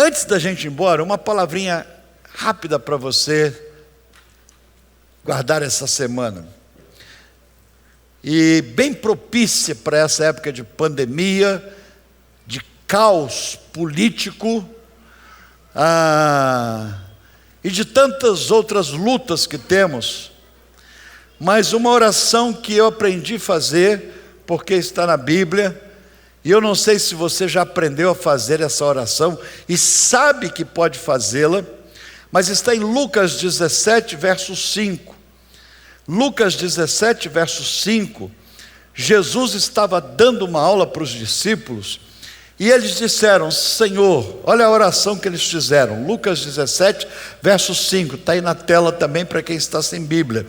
Antes da gente ir embora, uma palavrinha rápida para você guardar essa semana. E bem propícia para essa época de pandemia, de caos político, e de tantas outras lutas que temos. Mas uma oração que eu aprendi a fazer, porque está na Bíblia, e eu não sei se você já aprendeu a fazer essa oração e sabe que pode fazê-la, mas está em Lucas 17, verso 5. Lucas 17, verso 5, Jesus estava dando uma aula para os discípulos, e eles disseram: Senhor, olha a oração que eles fizeram. Lucas 17, verso 5, está aí na tela também para quem está sem Bíblia,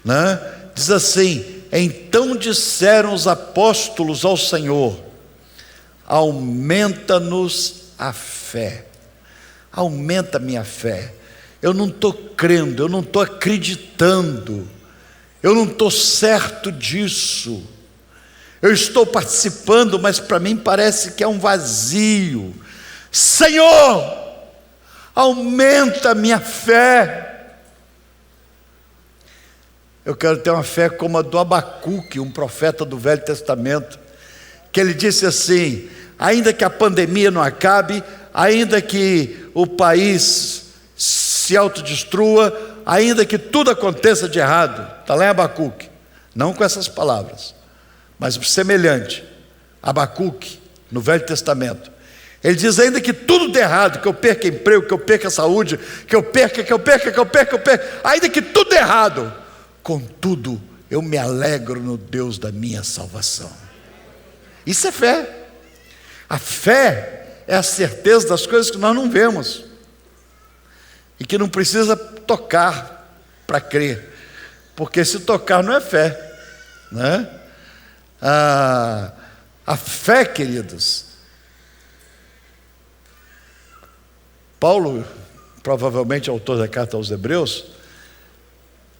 né? Diz assim: então disseram os apóstolos ao Senhor: aumenta-nos a fé. Aumenta a minha fé. Eu não estou crendo, eu não estou acreditando, eu não estou certo disso. Eu estou participando, mas para mim parece que é um vazio. Senhor, aumenta a minha fé. Eu quero ter uma fé como a do Abacuque, um profeta do Velho Testamento, que ele disse assim: ainda que a pandemia não acabe, ainda que o país se autodestrua, ainda que tudo aconteça de errado, está lá em Abacuque, não com essas palavras, mas semelhante, Abacuque, no Velho Testamento, ele diz: ainda que tudo dê errado, que eu perca emprego, que eu perca saúde, que eu perca, ainda que tudo dê errado, contudo, eu me alegro no Deus da minha salvação. Isso é fé. A fé é a certeza das coisas que nós não vemos e que não precisa tocar para crer, porque se tocar não é fé, né? A fé, queridos, Paulo, provavelmente autor da carta aos Hebreus,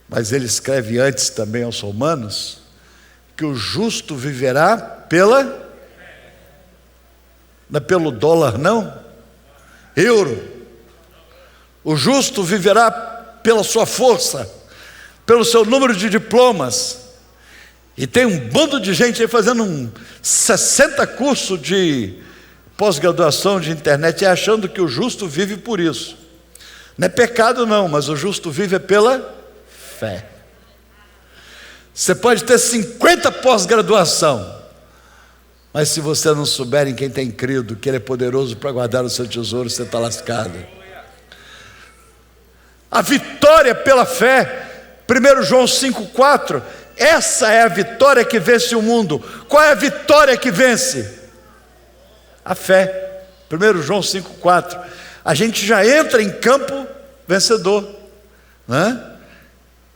mas ele escreve antes também aos Romanos, que o justo viverá pela... não é pelo dólar não, euro. O justo viverá pela sua força, pelo seu número de diplomas. E tem um bando de gente aí fazendo 60 cursos de pós-graduação de internet e achando que o justo vive por isso. Não é pecado não, mas o justo vive pela fé. Você pode ter 50 pós-graduação, mas se você não souber em quem tem crido, que Ele é poderoso para guardar o seu tesouro, você está lascado. A vitória pela fé, 1 João 5,4, essa é a vitória que vence o mundo. Qual é a vitória que vence? A fé. 1 João 5,4. A gente já entra em campo vencedor, né?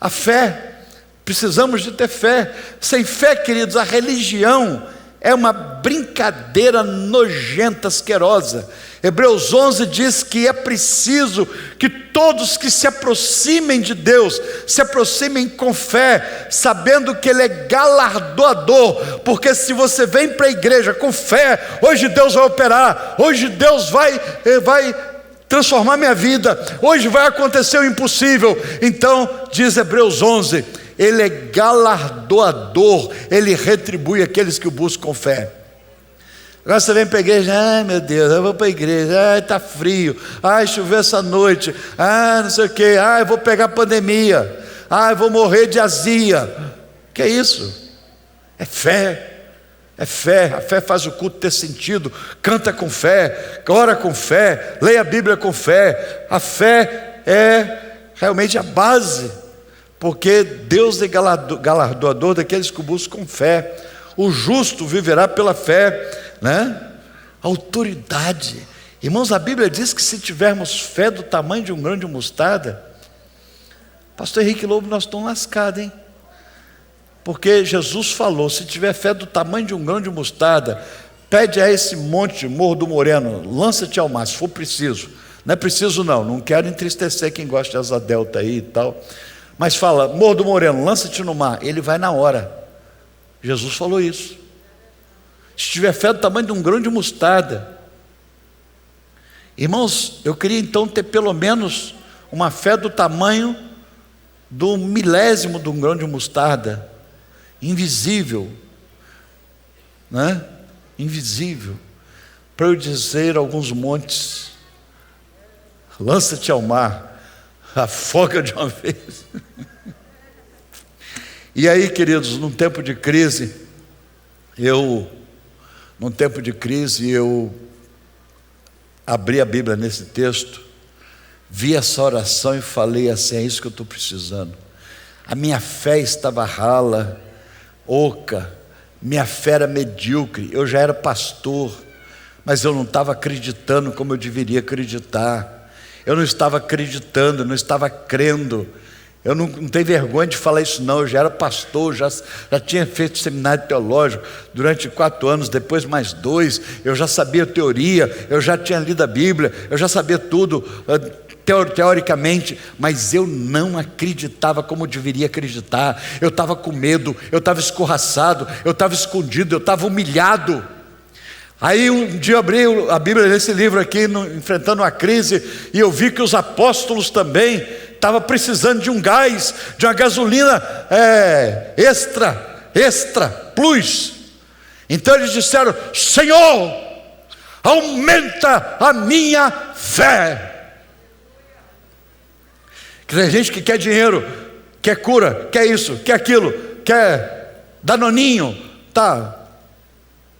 A fé, precisamos de ter fé. Sem fé, queridos, a religião é uma brincadeira nojenta, asquerosa. Hebreus 11 diz que é preciso que todos que se aproximem de Deus, se aproximem com fé, sabendo que Ele é galardoador, porque se você vem para a igreja com fé, hoje Deus vai operar, hoje Deus vai transformar minha vida, hoje vai acontecer o impossível. Então, diz Hebreus 11, Ele é galardoador, Ele retribui aqueles que o buscam com fé. Agora você vem para a igreja: ai meu Deus, eu vou para a igreja, ai está frio, ai choveu essa noite, ai não sei o que, ai vou pegar pandemia, ai vou morrer de azia. Que é isso? É fé. É fé. A fé faz o culto ter sentido. Canta com fé, ora com fé, leia a Bíblia com fé. A fé é realmente a base, porque Deus é galardoador daqueles que o buscam com fé. O justo viverá pela fé, né? Autoridade. Irmãos, a Bíblia diz que se tivermos fé do tamanho de um grão de mostarda, pastor Henrique Lobo, nós estamos lascados, hein? Porque Jesus falou: se tiver fé do tamanho de um grão de mostarda, pede a esse monte, Morro do Moreno, lança-te ao mar, se for preciso. Não é preciso não quero entristecer quem gosta de asa delta aí e tal, mas fala: Morro do Moreno, lança-te no mar, ele vai na hora. Jesus falou isso. Se tiver fé do tamanho de um grão de mostarda. Irmãos, eu queria então ter pelo menos uma fé do tamanho do milésimo de um grão de mostarda, invisível, né? Invisível, para eu dizer a alguns montes: lança-te ao mar, afoga de uma vez. E aí, queridos, num tempo de crise, eu abri a Bíblia nesse texto, vi essa oração e falei assim: é isso que eu estou precisando. A minha fé estava rala, oca, minha fé era medíocre. Eu já era pastor, mas eu não estava acreditando como eu deveria acreditar. Eu não estava acreditando, não estava crendo. Eu não tenho vergonha de falar isso não. Eu já era pastor, já tinha feito seminário teológico durante 4 anos, depois mais 2, eu já sabia teoria, eu já tinha lido a Bíblia, eu já sabia tudo teoricamente, mas eu não acreditava como eu deveria acreditar. Eu estava com medo, eu estava escorraçado, eu estava escondido, eu estava humilhado. Aí um dia eu abri a Bíblia nesse livro aqui, enfrentando uma crise, e eu vi que os apóstolos também estavam precisando de um gás, de uma gasolina extra, plus. Então eles disseram: Senhor, aumenta a minha fé. Tem gente que quer dinheiro, quer cura, quer isso, quer aquilo, quer danoninho, tá?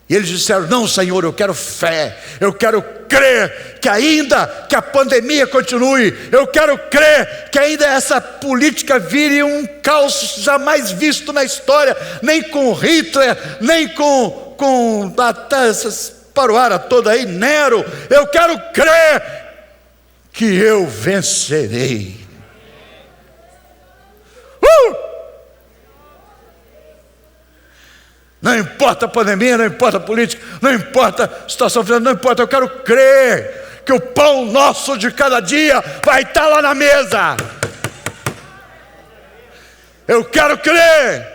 E eles disseram: não, Senhor, eu quero fé, eu quero crer que ainda que a pandemia continue, eu quero crer que ainda essa política vire um caos jamais visto na história, nem com Hitler, nem com até essas paruara toda aí, Nero. Eu quero crer que eu vencerei. Não importa a pandemia, não importa a política, não importa a situação financeira, não importa, eu quero crer que o pão nosso de cada dia vai estar lá na mesa. Eu quero crer.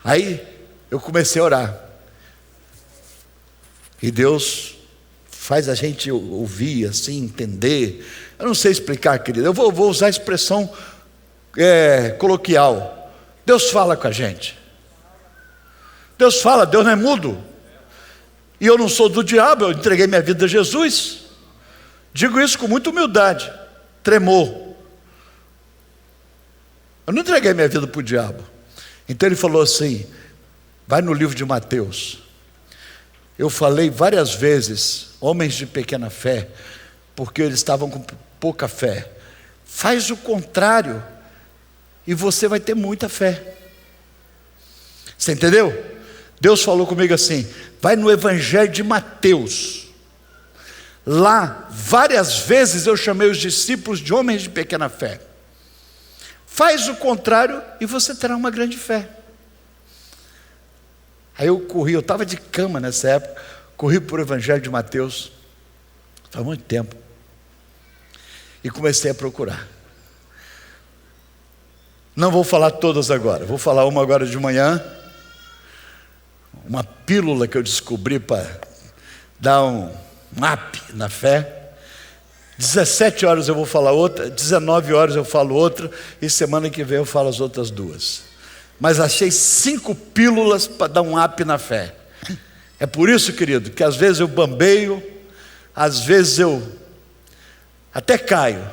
Aí eu comecei a orar, e Deus faz a gente ouvir assim, entender. Eu não sei explicar, querido, eu vou usar a expressão coloquial. Deus fala com a gente. Deus fala, Deus não é mudo. E eu não sou do diabo, eu entreguei minha vida a Jesus. Digo isso com muita humildade, tremor. Eu não entreguei minha vida para o diabo. Então ele falou assim: vai no livro de Mateus. Eu falei várias vezes, homens de pequena fé, porque eles estavam com pouca fé. Faz o contrário, e você vai ter muita fé. Você entendeu? Deus falou comigo assim: vai no Evangelho de Mateus. Lá, várias vezes eu chamei os discípulos de homens de pequena fé. Faz o contrário e você terá uma grande fé. Aí eu corri, eu estava de cama nessa época, corri para o Evangelho de Mateus, faz muito tempo, e comecei a procurar. Não vou falar todas agora, vou falar uma agora de manhã, uma pílula que eu descobri para dar um up na fé. 17 horas eu vou falar outra, 19 horas eu falo outra, e semana que vem eu falo as outras 2. Mas achei 5 pílulas para dar um up na fé. É por isso, querido, que às vezes eu bambeio, às vezes eu até caio,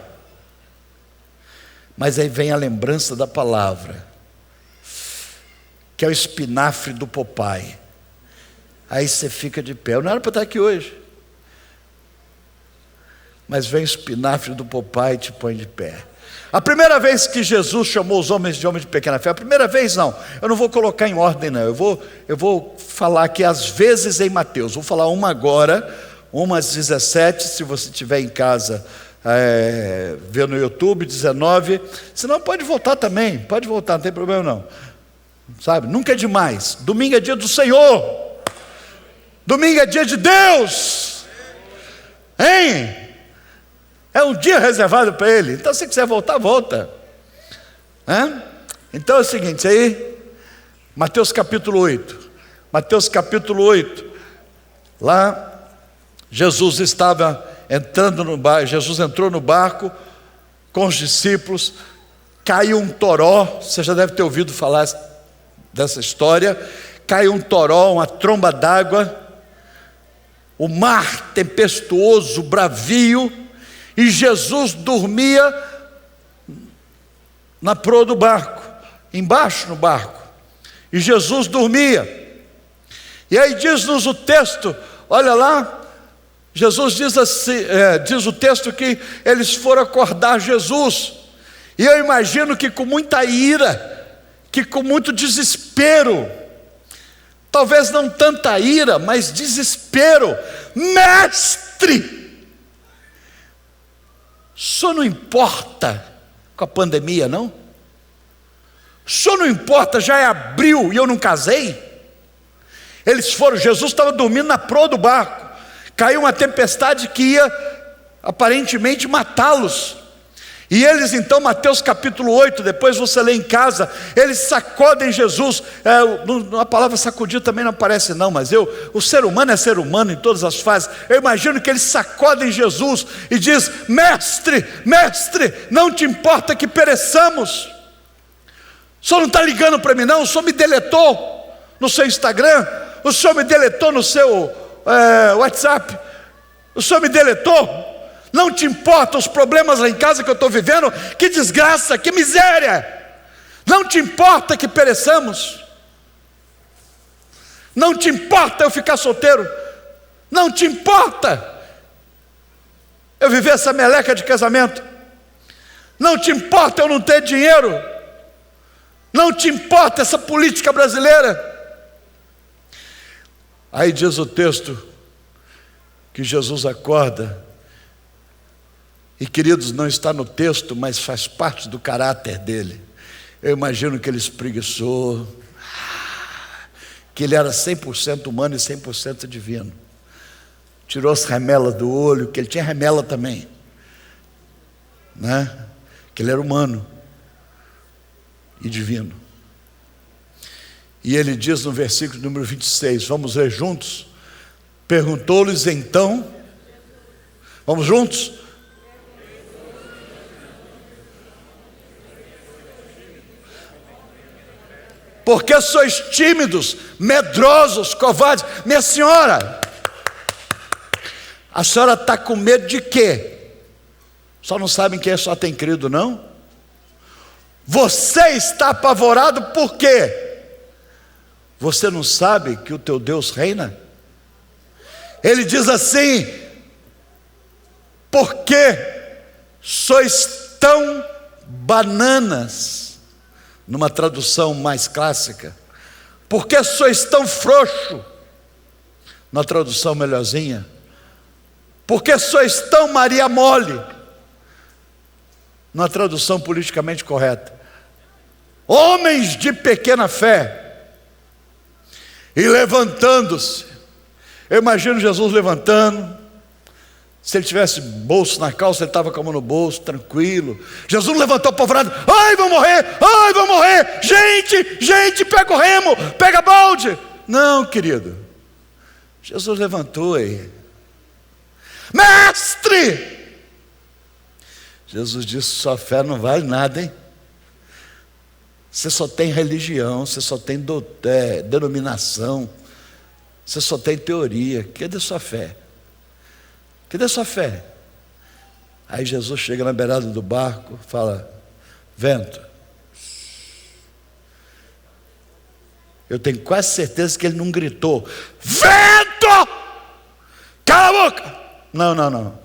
mas aí vem a lembrança da palavra, que é o espinafre do Popeye. Aí você fica de pé. Eu não era para estar aqui hoje, mas vem o espinafre do Popeye e te põe de pé. A primeira vez que Jesus chamou os homens de pequena fé, a primeira vez não, eu não vou colocar em ordem não, eu vou falar aqui às vezes em Mateus. Vou falar uma agora, uma às 17, se você estiver em casa, ver no YouTube, 19, senão pode voltar também, pode voltar, não tem problema não, sabe, nunca é demais. Domingo é dia do Senhor, domingo é dia de Deus, hein? É um dia reservado para Ele. Então se quiser voltar, volta. Então é o seguinte, isso aí, Mateus capítulo 8. Mateus capítulo 8. Lá, Jesus estava entrando no barco, Jesus entrou no barco com os discípulos, caiu um toró, você já deve ter ouvido falar dessa história, caiu um toró, uma tromba d'água, o mar tempestuoso, bravio, e Jesus dormia na proa do barco, embaixo no barco, e Jesus dormia. E aí diz-nos o texto, olha lá, Jesus diz assim, diz o texto que eles foram acordar Jesus, e eu imagino que com muita ira, que com muito desespero, talvez não tanta ira, mas desespero: mestre, o senhor não importa com a pandemia, não? O senhor não importa, já é abril e eu não casei? Eles foram, Jesus estava dormindo na proa do barco, caiu uma tempestade que ia aparentemente matá-los, e eles então, Mateus capítulo 8, depois você lê em casa, eles sacodem Jesus, a palavra sacudir também não aparece não, mas o ser humano é ser humano em todas as fases, eu imagino que eles sacodem Jesus e diz: mestre, mestre, não te importa que pereçamos? O senhor não está ligando para mim não? O senhor me deletou no seu Instagram, o senhor me deletou no seu WhatsApp, o senhor me deletou? Não te importa os problemas lá em casa que eu estou vivendo? Que desgraça, que miséria! Não te importa que pereçamos? Não te importa eu ficar solteiro? Não te importa eu viver essa meleca de casamento? Não te importa eu não ter dinheiro? Não te importa essa política brasileira? Aí diz o texto que Jesus acorda. E queridos, não está no texto, mas faz parte do caráter dele. Eu imagino que ele espreguiçou, que ele era 100% humano e 100% divino. Tirou as remelas do olho, que ele tinha remela também, né? Que ele era humano e divino. E ele diz no versículo número 26, vamos ler juntos? Perguntou-lhes então, vamos juntos? Porque sois tímidos, medrosos, covardes? Minha senhora, a senhora está com medo de quê? Só não sabem quem só tem crido, não? Você está apavorado por quê? Você não sabe que o teu Deus reina? Ele diz assim: porque sois tão bananas, numa tradução mais clássica, porque sois tão frouxo, na tradução melhorzinha, porque sois tão Maria mole, na tradução politicamente correta, homens de pequena fé. E levantando-se, eu imagino Jesus levantando, se ele tivesse bolso na calça, ele estava com a mão no bolso, tranquilo. Jesus levantou apavorado: ai, vou morrer, ai, vou morrer, gente, pega o remo, pega a balde. Não, querido, Jesus levantou aí: mestre! Jesus disse: sua fé não vale nada, hein? Você só tem religião, você só tem denominação, você só tem teoria. Cadê sua fé? Cadê sua fé? Aí Jesus chega na beirada do barco, fala: vento. Eu tenho quase certeza que ele não gritou: vento, cala a boca. Não,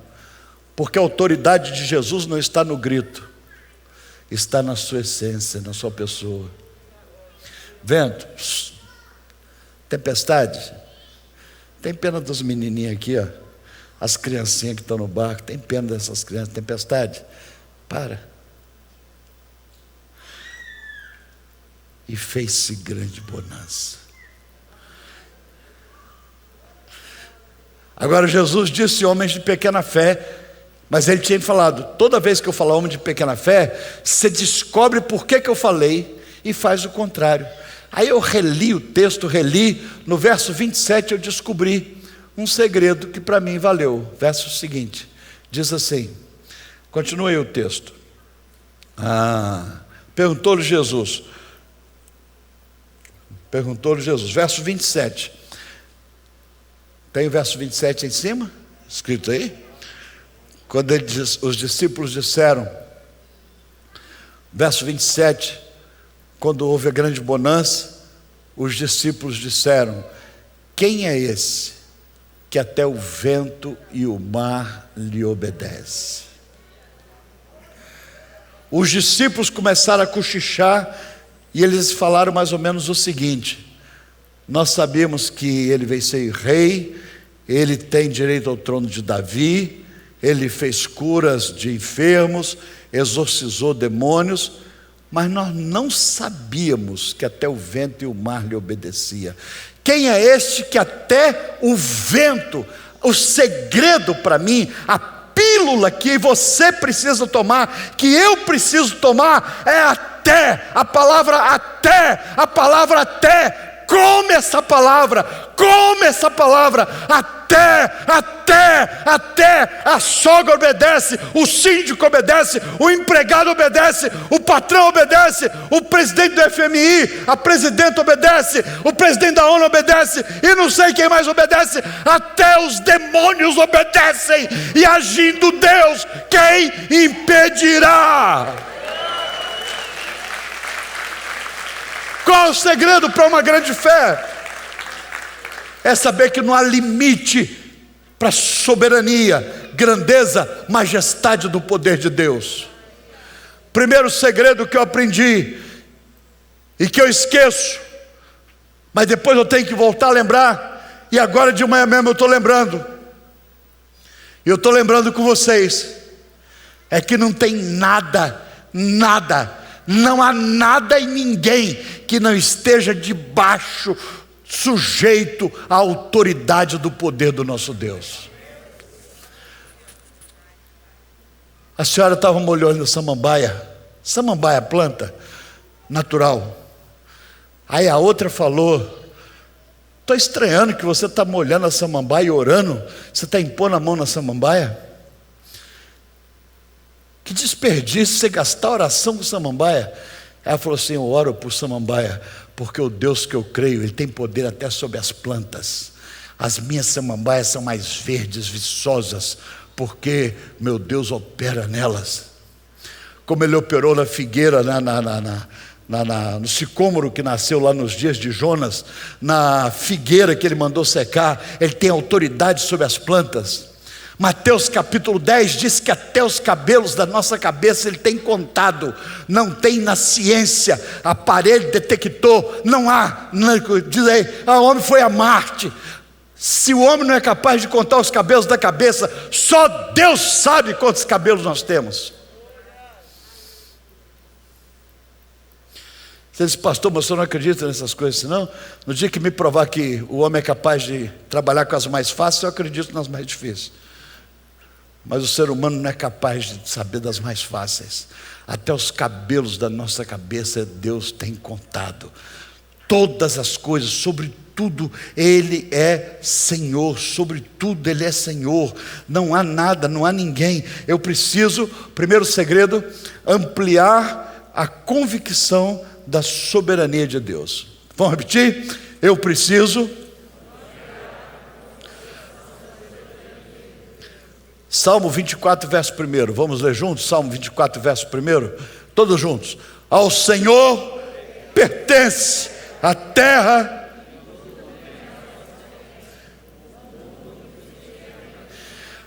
porque a autoridade de Jesus não está no grito, está na sua essência, na sua pessoa. Vento, tempestade. Tem pena dos menininhos aqui, ó, as criancinhas que estão no barco, tem pena dessas crianças. Tempestade, para. E fez-se grande bonança. Agora Jesus disse homens de pequena fé, mas ele tinha falado: toda vez que eu falar homem de pequena fé, você descobre por que eu falei e faz o contrário. Aí eu reli o texto, no verso 27 eu descobri um segredo que para mim valeu. Verso seguinte: Diz assim, continua aí o texto. Perguntou-lhe Jesus, verso 27. Tem o verso 27 em cima, escrito aí? Quando ele diz, os discípulos disseram, verso 27, quando houve a grande bonança, os discípulos disseram: quem é esse que até o vento e o mar lhe obedece? Os discípulos começaram a cochichar e eles falaram mais ou menos o seguinte: nós sabemos que ele veio ser rei, ele tem direito ao trono de Davi, ele fez curas de enfermos, exorcizou demônios, mas nós não sabíamos que até o vento e o mar lhe obedecia. Quem é este que até o vento, o segredo para mim, a pílula que você precisa tomar, que eu preciso tomar, é até, a palavra até, come essa palavra, até, a sogra obedece, o síndico obedece, o empregado obedece, o patrão obedece, o presidente do FMI, a presidente obedece, o presidente da ONU obedece, e não sei quem mais obedece, até os demônios obedecem, e agindo Deus, quem impedirá? Qual é o segredo para uma grande fé? É saber que não há limite para a soberania, grandeza, majestade do poder de Deus. Primeiro segredo que eu aprendi e que eu esqueço, mas depois eu tenho que voltar a lembrar, e agora de manhã mesmo eu estou lembrando, e eu estou lembrando com vocês, é que não tem nada, não há nada e ninguém que não esteja debaixo, sujeito à autoridade do poder do nosso Deus. A senhora estava molhando samambaia, planta natural. Aí a outra falou: estou estranhando que você está molhando a samambaia e orando, você está impondo a mão na samambaia? Que desperdício você gastar oração com samambaia. Ela falou assim: eu oro por samambaia, porque o Deus que eu creio, Ele tem poder até sobre as plantas. As minhas samambaias são mais verdes, viçosas, porque meu Deus opera nelas. Como Ele operou na figueira, no sicômoro que nasceu lá nos dias de Jonas, na figueira que Ele mandou secar, Ele tem autoridade sobre as plantas. Mateus capítulo 10 diz que até os cabelos da nossa cabeça Ele tem contado. Não tem na ciência aparelho detector, não há. Diz aí, o homem foi a Marte. Se o homem não é capaz de contar os cabelos da cabeça, só Deus sabe quantos cabelos nós temos. Você diz: pastor, mas o senhor não acredita nessas coisas? Não. No dia que me provar que o homem é capaz de trabalhar com as mais fáceis, eu acredito nas mais difíceis. Mas o ser humano não é capaz de saber das mais fáceis. Até os cabelos da nossa cabeça Deus tem contado. Todas as coisas, sobre tudo Ele é Senhor, sobre tudo Ele é Senhor. Não há nada, não há ninguém. Eu preciso, primeiro segredo, ampliar a convicção da soberania de Deus. Vamos repetir? Eu preciso. Salmo 24, verso 1. Vamos ler juntos? Salmo 24, verso 1. Todos juntos. Ao Senhor pertence a terra.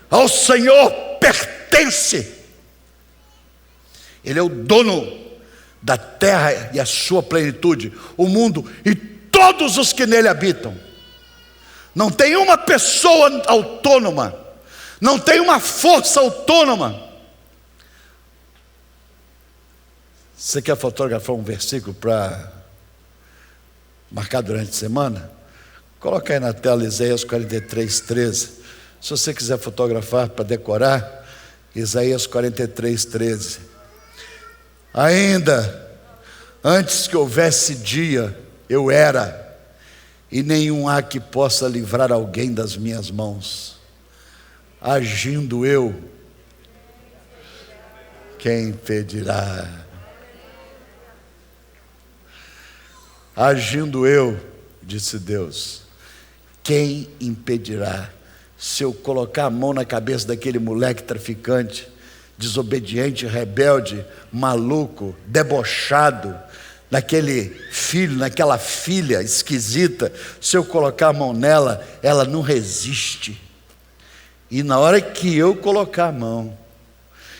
Ao Senhor pertence. Ele é o dono da terra e a sua plenitude, o mundo e todos os que nele habitam. Não tem uma pessoa autônoma, não tem uma força autônoma. Você quer fotografar um versículo para marcar durante a semana? Coloca aí na tela Isaías 43, 13. Se você quiser fotografar para decorar, Isaías 43, 13. Ainda antes que houvesse dia, eu era, e nenhum há que possa livrar alguém das minhas mãos. Agindo eu, quem impedirá? Agindo eu, disse Deus, quem impedirá? Se eu colocar a mão na cabeça daquele moleque traficante, desobediente, rebelde, maluco, debochado, naquele filho, naquela filha esquisita, se eu colocar a mão nela, ela não resiste. E na hora que eu colocar a mão.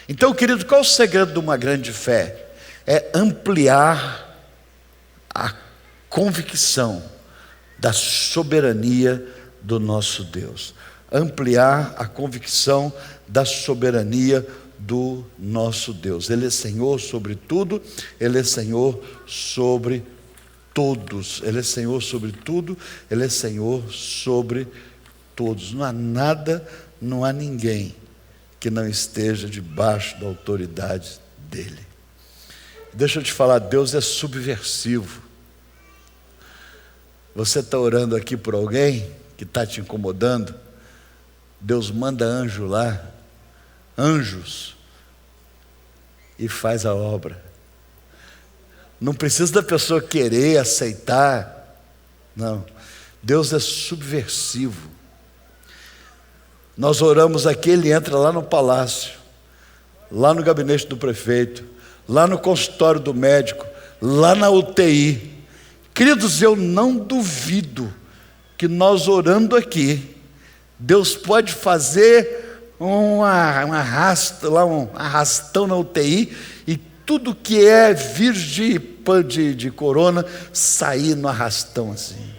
Então, querido, qual é o segredo de uma grande fé? É ampliar a convicção da soberania do nosso Deus. Ampliar a convicção da soberania do nosso Deus. Ele é Senhor sobre tudo, Ele é Senhor sobre todos. Ele é Senhor sobre tudo, Ele é Senhor sobre todos. Não há nada, não há ninguém que não esteja debaixo da autoridade dEle. Deixa eu te falar, Deus é subversivo. Você está orando aqui por alguém que está te incomodando, Deus manda anjo lá, anjos, e faz a obra. Não precisa da pessoa querer aceitar, não. Deus é subversivo. Nós oramos aqui, Ele entra lá no palácio, lá no gabinete do prefeito, lá no consultório do médico, lá na UTI. Queridos, eu não duvido que nós orando aqui, Deus pode fazer um arrastão na UTI e tudo que é vírus de corona sair no arrastão assim.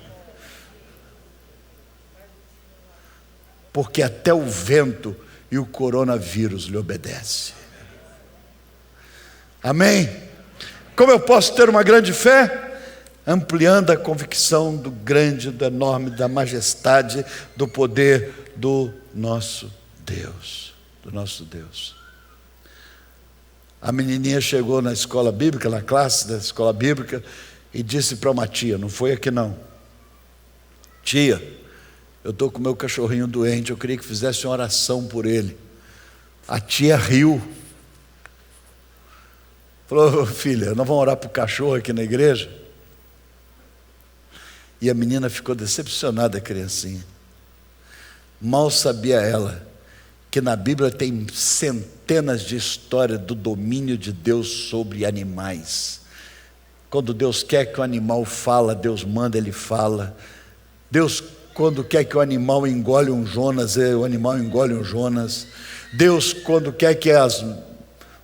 Porque até o vento e o coronavírus lhe obedecem. Amém? Como eu posso ter uma grande fé? Ampliando a convicção do grande, do enorme, da majestade, do poder do nosso Deus. Do nosso Deus. A menininha chegou na escola bíblica, na classe da escola bíblica, e disse para uma tia, não foi aqui não. Tia, eu estou com o meu cachorrinho doente, eu queria que fizesse uma oração por ele. A tia riu. Falou, filha, nós vamos orar para o cachorro aqui na igreja? E a menina ficou decepcionada, a criancinha. Mal sabia ela que na Bíblia tem centenas de histórias do domínio de Deus sobre animais. Quando Deus quer que o animal fala, Deus manda ele fala. Deus, quando quer que o animal engole um Jonas, o animal engole um Jonas. Deus, quando quer que as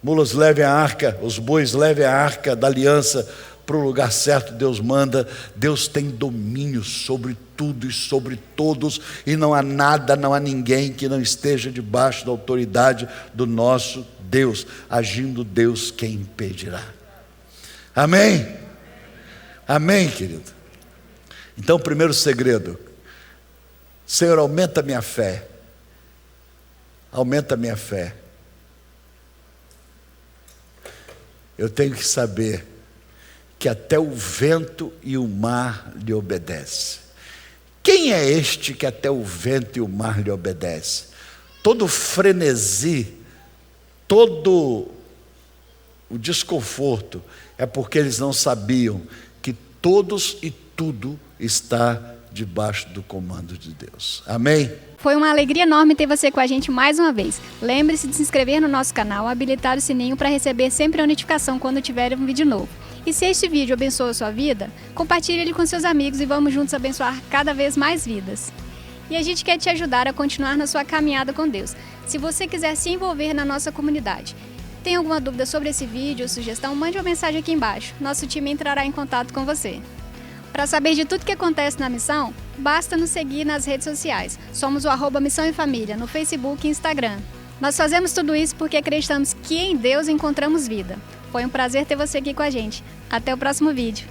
mulas levem a arca, os bois levem a arca da aliança para o lugar certo, Deus manda. Deus tem domínio sobre tudo e sobre todos, e não há nada, não há ninguém que não esteja debaixo da autoridade do nosso Deus. Agindo Deus, quem impedirá? Amém? Amém, querido? Então, primeiro segredo: Senhor, aumenta a minha fé. Aumenta a minha fé. Eu tenho que saber que até o vento e o mar lhe obedecem. Quem é este que até o vento e o mar lhe obedecem? Todo o frenesi, todo o desconforto, é porque eles não sabiam que todos e tudo está debaixo do comando de Deus. Amém? Foi uma alegria enorme ter você com a gente mais uma vez. Lembre-se de se inscrever no nosso canal, habilitar o sininho para receber sempre a notificação quando tiver um vídeo novo. E se este vídeo abençoa a sua vida, compartilhe ele com seus amigos e vamos juntos abençoar cada vez mais vidas. E a gente quer te ajudar a continuar na sua caminhada com Deus. Se você quiser se envolver na nossa comunidade, tem alguma dúvida sobre esse vídeo ou sugestão, mande uma mensagem aqui embaixo. Nosso time entrará em contato com você. Para saber de tudo que acontece na missão, basta nos seguir nas redes sociais. Somos o @Missão em Família, no Facebook e Instagram. Nós fazemos tudo isso porque acreditamos que em Deus encontramos vida. Foi um prazer ter você aqui com a gente. Até o próximo vídeo.